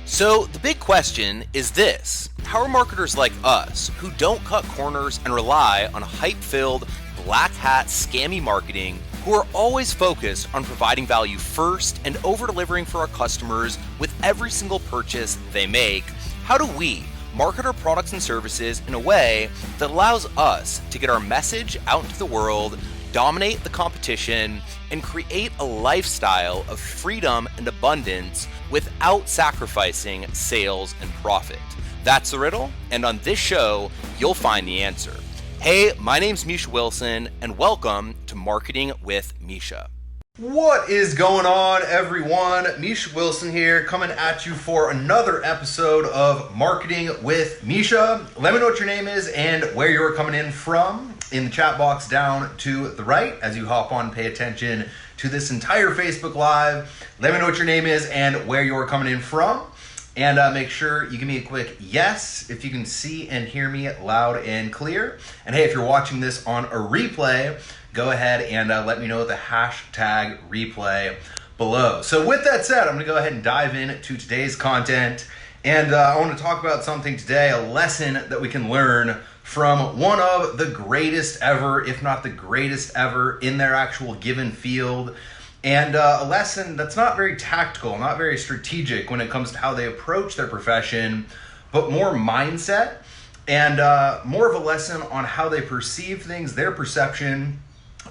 So the big question is this: how are marketers like us, who don't cut corners and rely on hype-filled, black hat, scammy marketing, who are always focused on providing value first and over-delivering for our customers with every single purchase they make, how do we market our products and services in a way that allows us to get our message out into the world, dominate the competition, and create a lifestyle of freedom and abundance without sacrificing sales and profit? That's the riddle, and on this show, you'll find the answer. Hey, my name's Misha Wilson, and welcome to Marketing with Misha. What is going on, everyone? Misha Wilson here, coming at you for another episode of Marketing with Misha. Let me know what your name is and where you're coming in from in the chat box down to the right as you hop on and pay attention to this entire Facebook Live. Let me know what your name is and where you're coming in from. And make sure you give me a quick yes if you can see and hear me loud and clear. And hey, if you're watching this on a replay, go ahead and let me know the hashtag replay below. So with that said, I'm going to go ahead and dive into today's content. And I want to talk about something today, a lesson that we can learn from one of the greatest ever, if not the greatest ever, in their actual given field. And a lesson that's not very tactical, not very strategic when it comes to how they approach their profession, but more mindset and more of a lesson on how they perceive things, their perception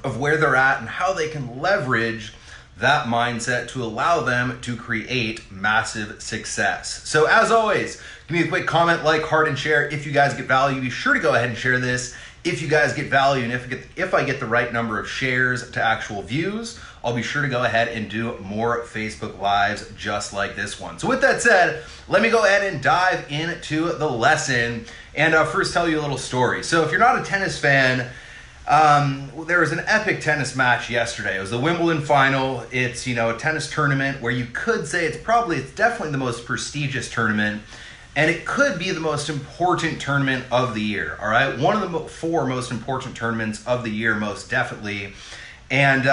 of where they're at, and how they can leverage that mindset to allow them to create massive success. So as always, give me a quick comment, like, heart, and share. If you guys get value, be sure to go ahead and share this. If you guys get value and if I get the right number of shares to actual views, I'll be sure to go ahead and do more Facebook Lives just like this one. So with that said, let me go ahead and dive into the lesson and first tell you a little story. So if you're not a tennis fan, there was an epic tennis match yesterday. It was the Wimbledon final. It's, a tennis tournament where you could say it's definitely the most prestigious tournament. And it could be the most important tournament of the year, all right? One of the four most important tournaments of the year, most definitely. And,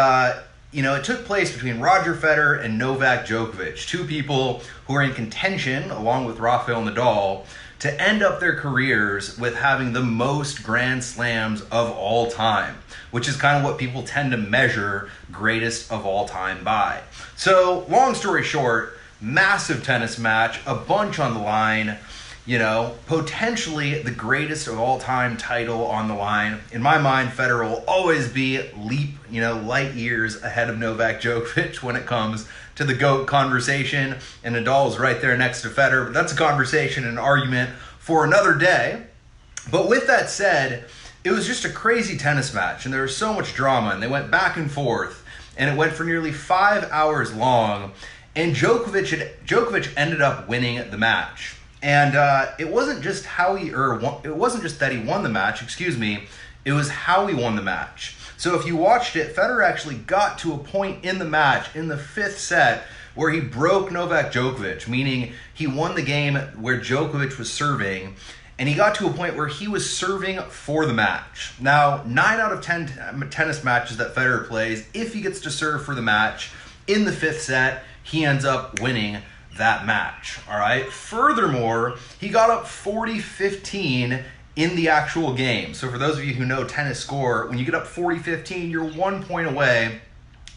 it took place between Roger Federer and Novak Djokovic, two people who are in contention, along with Rafael Nadal, to end up their careers with having the most Grand Slams of all time, which is kind of what people tend to measure greatest of all time by. So, long story short, massive tennis match, a bunch on the line, potentially the greatest of all time title on the line. In my mind, Federer will always be light years ahead of Novak Djokovic when it comes to the GOAT conversation, and Nadal is right there next to Federer, but that's a conversation and argument for another day. But with that said, it was just a crazy tennis match, and there was so much drama, and they went back and forth, and it went for nearly 5 hours long. And Djokovic ended up winning the match. And it wasn't just that he won the match, it was how he won the match. So if you watched it, Federer actually got to a point in the match, in the fifth set, where he broke Novak Djokovic, meaning he won the game where Djokovic was serving, and he got to a point where he was serving for the match. Now, 9 out of 10 tennis matches that Federer plays, if he gets to serve for the match in the fifth set, he ends up winning that match, all right? Furthermore, he got up 40-15 in the actual game. So for those of you who know tennis score, when you get up 40-15, you're 1 point away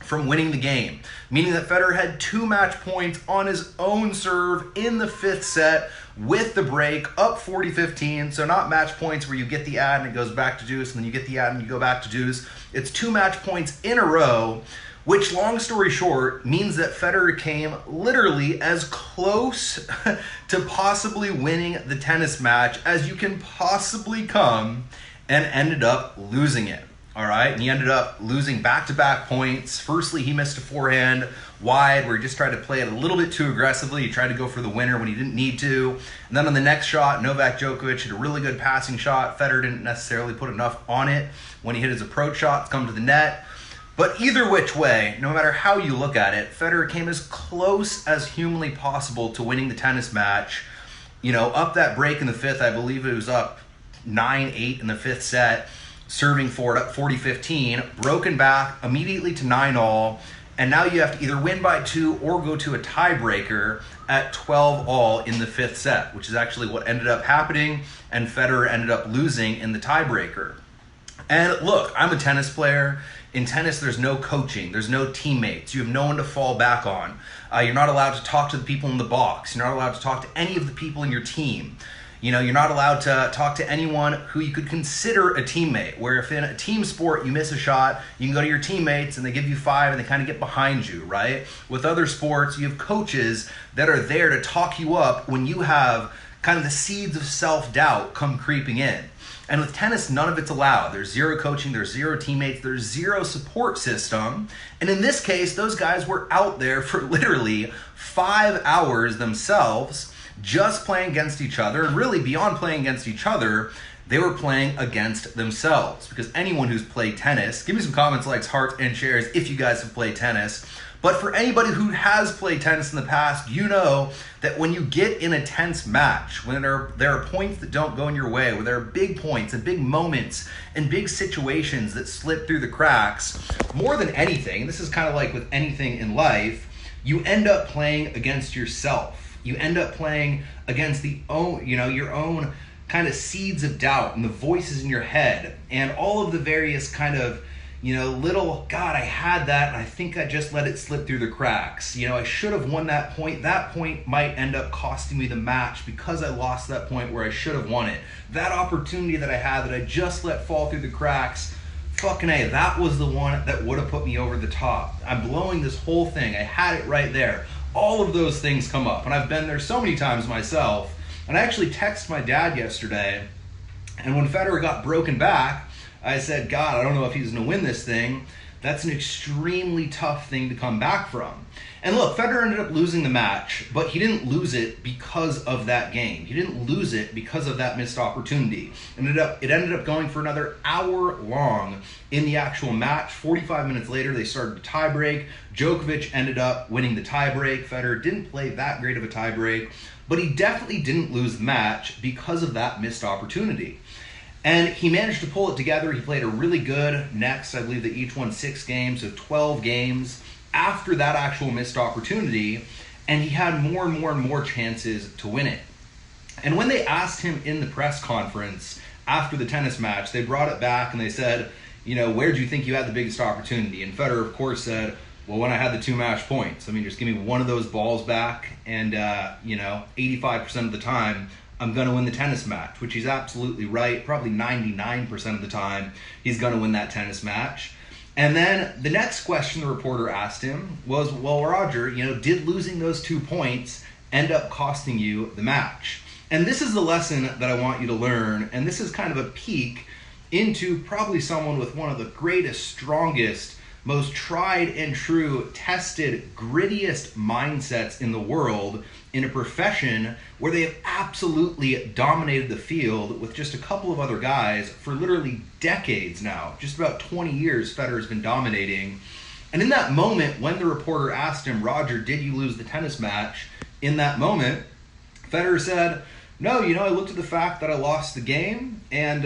from winning the game, meaning that Federer had 2 match points on his own serve in the fifth set with the break, up 40-15. So not match points where you get the ad and it goes back to deuce, and then you get the ad and you go back to deuce. It's 2 match points in a row, which, long story short, means that Federer came literally as close to possibly winning the tennis match as you can possibly come, and ended up losing it, all right? And he ended up losing back-to-back points. Firstly, he missed a forehand wide where he just tried to play it a little bit too aggressively. He tried to go for the winner when he didn't need to. And then on the next shot, Novak Djokovic hit a really good passing shot. Federer didn't necessarily put enough on it when he hit his approach shot to come to the net. But either which way, no matter how you look at it, Federer came as close as humanly possible to winning the tennis match. Up that break in the fifth, I believe it was up 9-8 in the fifth set, serving for it up 40-15, broken back immediately to 9-all, And now you have to either win by 2 or go to a tiebreaker at 12 all in the 5th set, which is actually what ended up happening, and Federer ended up losing in the tiebreaker. And look, I'm a tennis player. In tennis, there's no coaching. There's no teammates. You have no one to fall back on. You're not allowed to talk to the people in the box. You're not allowed to talk to any of the people in your team. You're not allowed to talk to anyone who you could consider a teammate, where if in a team sport you miss a shot, you can go to your teammates and they give you 5 and they kind of get behind you, right? With other sports, you have coaches that are there to talk you up when you have kind of the seeds of self-doubt come creeping in. And with tennis, none of it's allowed. There's zero coaching, there's zero teammates, there's zero support system. And in this case, those guys were out there for literally 5 hours themselves, just playing against each other. And really, beyond playing against each other, they were playing against themselves. Because anyone who's played tennis, give me some comments, likes, hearts, and shares if you guys have played tennis. But for anybody who has played tennis in the past, you know that when you get in a tense match, when there are points that don't go in your way, when there are big points and big moments and big situations that slip through the cracks, more than anything, this is kind of like with anything in life, you end up playing against yourself. You end up playing against your own kind of seeds of doubt and the voices in your head and all of the various kind of little, God, I had that, and I think I just let it slip through the cracks. I should have won that point. That point might end up costing me the match because I lost that point where I should have won it. That opportunity that I had that I just let fall through the cracks, fucking A, that was the one that would have put me over the top. I'm blowing this whole thing. I had it right there. All of those things come up, and I've been there so many times myself. And I actually texted my dad yesterday, and when Federer got broken back, I said, God, I don't know if he's going to win this thing. That's an extremely tough thing to come back from. And look, Federer ended up losing the match, but he didn't lose it because of that game. He didn't lose it because of that missed opportunity. It ended up going for another hour long in the actual match. 45 minutes later, they started a tiebreak. Djokovic ended up winning the tiebreak. Federer didn't play that great of a tiebreak, but he definitely didn't lose the match because of that missed opportunity. And he managed to pull it together. He played a really good next. I believe they each won 6 games, so 12 games after that actual missed opportunity. And he had more and more and more chances to win it. And when they asked him in the press conference after the tennis match, they brought it back and they said, where do you think you had the biggest opportunity? And Federer, of course, said, well, when I had the 2 match points. Just give me one of those balls back and, 85% of the time, I'm going to win the tennis match, which he's absolutely right. Probably 99% of the time, he's going to win that tennis match. And then the next question the reporter asked him was, well, Roger, did losing those 2 points end up costing you the match? And this is the lesson that I want you to learn. And this is kind of a peek into probably someone with one of the greatest, strongest, most tried and true, tested, grittiest mindsets in the world in a profession where they have absolutely dominated the field with just a couple of other guys for literally decades now. Just about 20 years Federer's been dominating. And in that moment, when the reporter asked him, Roger, did you lose the tennis match? In that moment, Federer said, no, I looked at the fact that I lost the game, and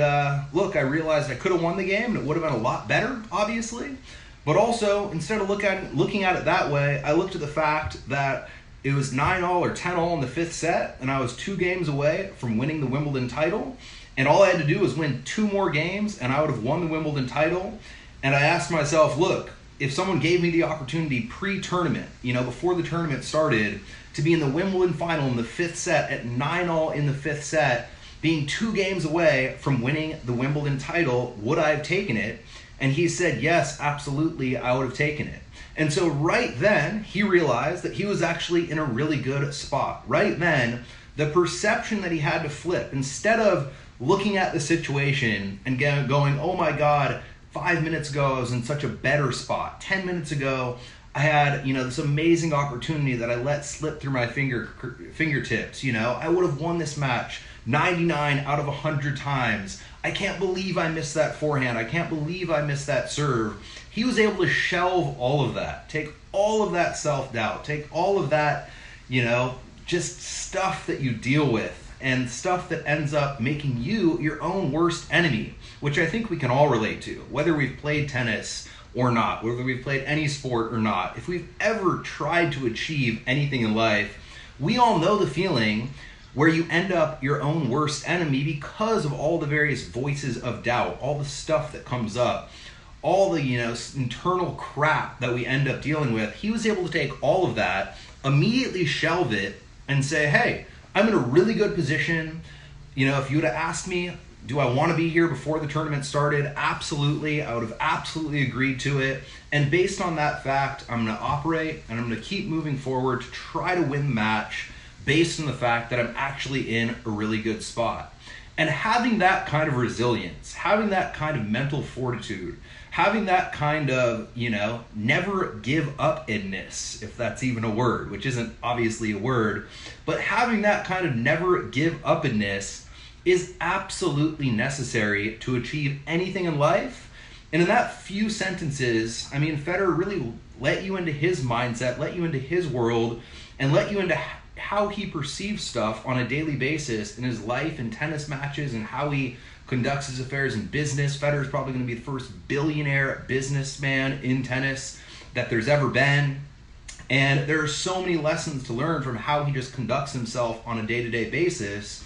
look, I realized I could have won the game, and it would have been a lot better, obviously. But also, instead of looking at it that way, I looked at the fact that it was 9-all or 10-all in the 5th set, and I was 2 games away from winning the Wimbledon title. And all I had to do was win 2 more games, and I would have won the Wimbledon title. And I asked myself, look, if someone gave me the opportunity pre-tournament, before the tournament started, to be in the Wimbledon final in the 5th set at 9-all in the 5th set, being 2 games away from winning the Wimbledon title, would I have taken it? And he said, yes, absolutely, I would have taken it. And so right then, he realized that he was actually in a really good spot. Right then, the perception that he had to flip, instead of looking at the situation and going, oh my God, 5 minutes ago I was in such a better spot. 10 minutes ago, I had this amazing opportunity that I let slip through my fingertips. I would have won this match 99 out of 100 times. I can't believe I missed that forehand. I can't believe I missed that serve. He was able to shelve all of that, take all of that self-doubt, take all of that, just stuff that you deal with and stuff that ends up making you your own worst enemy, which I think we can all relate to. Whether we've played tennis or not, whether we've played any sport or not, if we've ever tried to achieve anything in life, we all know the feeling where you end up your own worst enemy because of all the various voices of doubt, all the stuff that comes up, all the internal crap that we end up dealing with. He was able to take all of that, immediately shelve it, and say, hey, I'm in a really good position. If you would have asked me, do I want to be here before the tournament started? Absolutely. I would have absolutely agreed to it. And based on that fact, I'm going to operate and I'm going to keep moving forward to try to win the match based on the fact that I'm actually in a really good spot. And having that kind of resilience, having that kind of mental fortitude, having that kind of, never give up-inness, if that's even a word, which isn't obviously a word, but having that kind of never give up-inness is absolutely necessary to achieve anything in life. And in that few sentences, Federer really let you into his mindset, let you into his world, and let you into how he perceives stuff on a daily basis in his life and tennis matches and how he conducts his affairs in business. Federer's probably going to be the first billionaire businessman in tennis that there's ever been. And there are so many lessons to learn from how he just conducts himself on a day-to-day basis.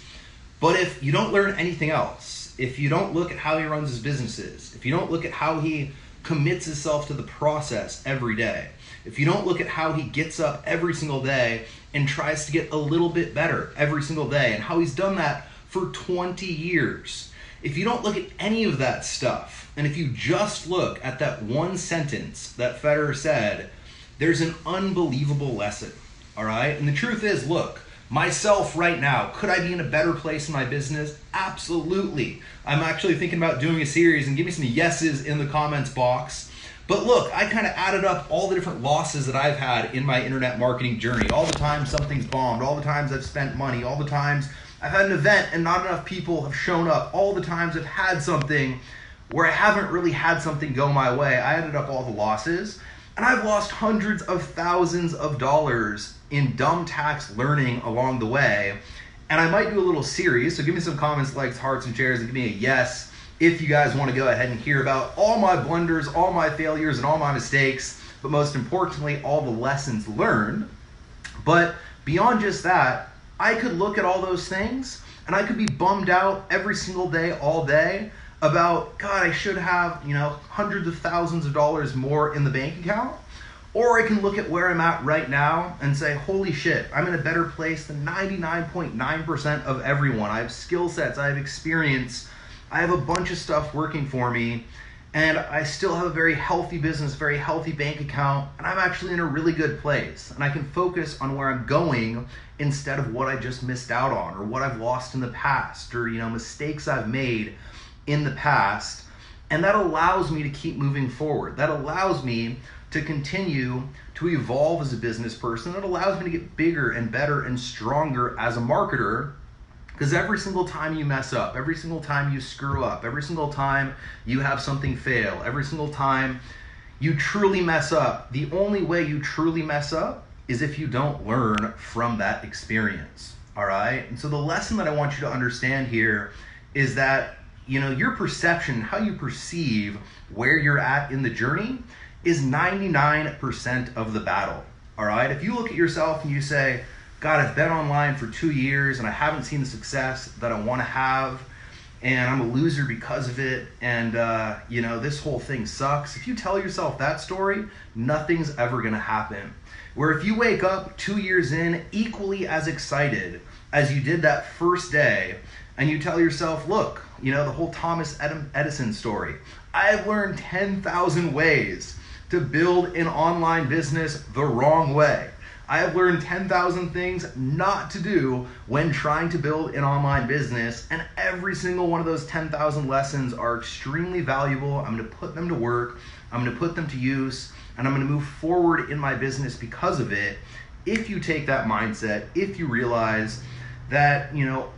But if you don't learn anything else, if you don't look at how he runs his businesses, if you don't look at how he commits himself to the process every day, if you don't look at how he gets up every single day and tries to get a little bit better every single day and how he's done that for 20 years, if you don't look at any of that stuff, and if you just look at that one sentence that Federer said, there's an unbelievable lesson, all right? And the truth is, look, myself right now, could I be in a better place in my business? Absolutely. I'm actually thinking about doing a series, and give me some yeses in the comments box. But look, I kind of added up all the different losses that I've had in my internet marketing journey. All the times something's bombed, all the times I've spent money, all the times I've had an event and not enough people have shown up, all the times I've had something where I haven't really had something go my way. I added up all the losses, and I've lost hundreds of thousands of dollars in dumb tax learning along the way. And I might do a little series, so give me some comments, likes, hearts, and shares, and give me a yes if you guys want to go ahead and hear about all my blunders, all my failures, and all my mistakes, but most importantly, all the lessons learned. But beyond just that, I could look at all those things, and I could be bummed out every single day, all day, about, God, I should have, hundreds of thousands of dollars more in the bank account. Or I can look at where I'm at right now and say, holy shit, I'm in a better place than 99.9% of everyone. I have skill sets, I have experience, I have a bunch of stuff working for me, and I still have a very healthy business, very healthy bank account, and I'm actually in a really good place. And I can focus on where I'm going instead of what I just missed out on, or what I've lost in the past, or mistakes I've made in the past. And that allows me to keep moving forward. That allows me to continue to evolve as a business person. It allows me to get bigger and better and stronger as a marketer, because every single time you mess up, every single time you screw up, every single time you have something fail, every single time you truly mess up, the only way you truly mess up is if you don't learn from that experience, all right? And so the lesson that I want you to understand here is that, your perception, how you perceive where you're at in the journey is 99% of the battle, all right? If you look at yourself and you say, God, I've been online for 2 years and I haven't seen the success that I want to have, and I'm a loser because of it, and this whole thing sucks. If you tell yourself that story, nothing's ever going to happen. Where if you wake up 2 years in equally as excited as you did that first day, and you tell yourself, look, the whole Thomas Edison story, I've learned 10,000 ways to build an online business the wrong way. I have learned 10,000 things not to do when trying to build an online business, and every single one of those 10,000 lessons are extremely valuable. I'm going to put them to work, I'm going to put them to use, and I'm going to move forward in my business because of it. If you take that mindset, if you realize that,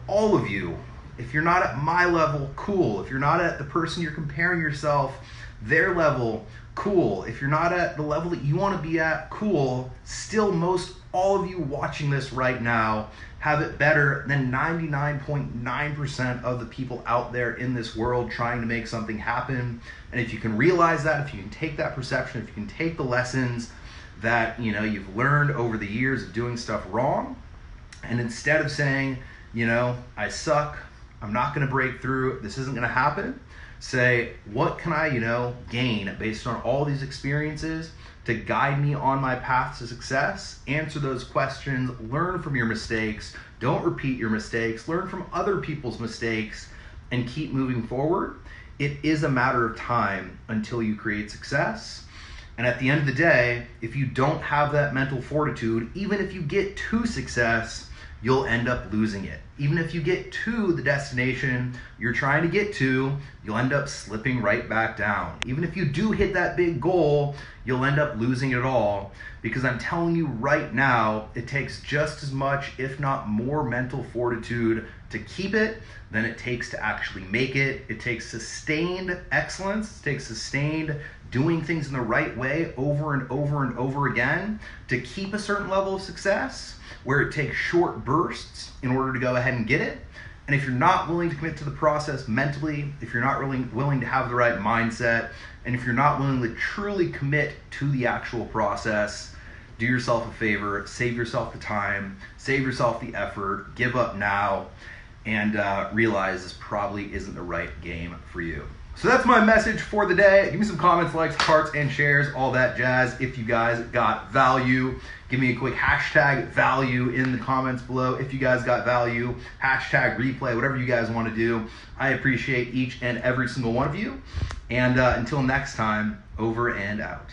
all of you, if you're not at my level, cool. If you're not at the person you're comparing yourself, their level, cool. If you're not at the level that you want to be at, cool. Still, most all of you watching this right now have it better than 99.9% of the people out there in this world trying to make something happen. And if you can realize that, if you can take that perception, if you can take the lessons that you've learned over the years of doing stuff wrong, and instead of saying, I suck, I'm not going to break through, this isn't going to happen, say, what can I gain based on all these experiences to guide me on my path to success? Answer those questions, learn from your mistakes, don't repeat your mistakes, learn from other people's mistakes, and keep moving forward. It is a matter of time until you create success. And at the end of the day, if you don't have that mental fortitude, even if you get to success, you'll end up losing it. Even if you get to the destination you're trying to get to, you'll end up slipping right back down. Even if you do hit that big goal, you'll end up losing it all, because I'm telling you right now, it takes just as much, if not more, mental fortitude to keep it than it takes to actually make it. It takes sustained excellence, it takes sustained doing things in the right way over and over and over again to keep a certain level of success, where it takes short bursts in order to go ahead and get it. And if you're not willing to commit to the process mentally, if you're not really willing to have the right mindset, and if you're not willing to truly commit to the actual process, do yourself a favor, save yourself the time, save yourself the effort, give up now, and realize this probably isn't the right game for you. So that's my message for the day. Give me some comments, likes, hearts, and shares, all that jazz. If you guys got value, give me a quick hashtag value in the comments below. If you guys got value, hashtag replay, whatever you guys want to do. I appreciate each and every single one of you. And until next time, over and out.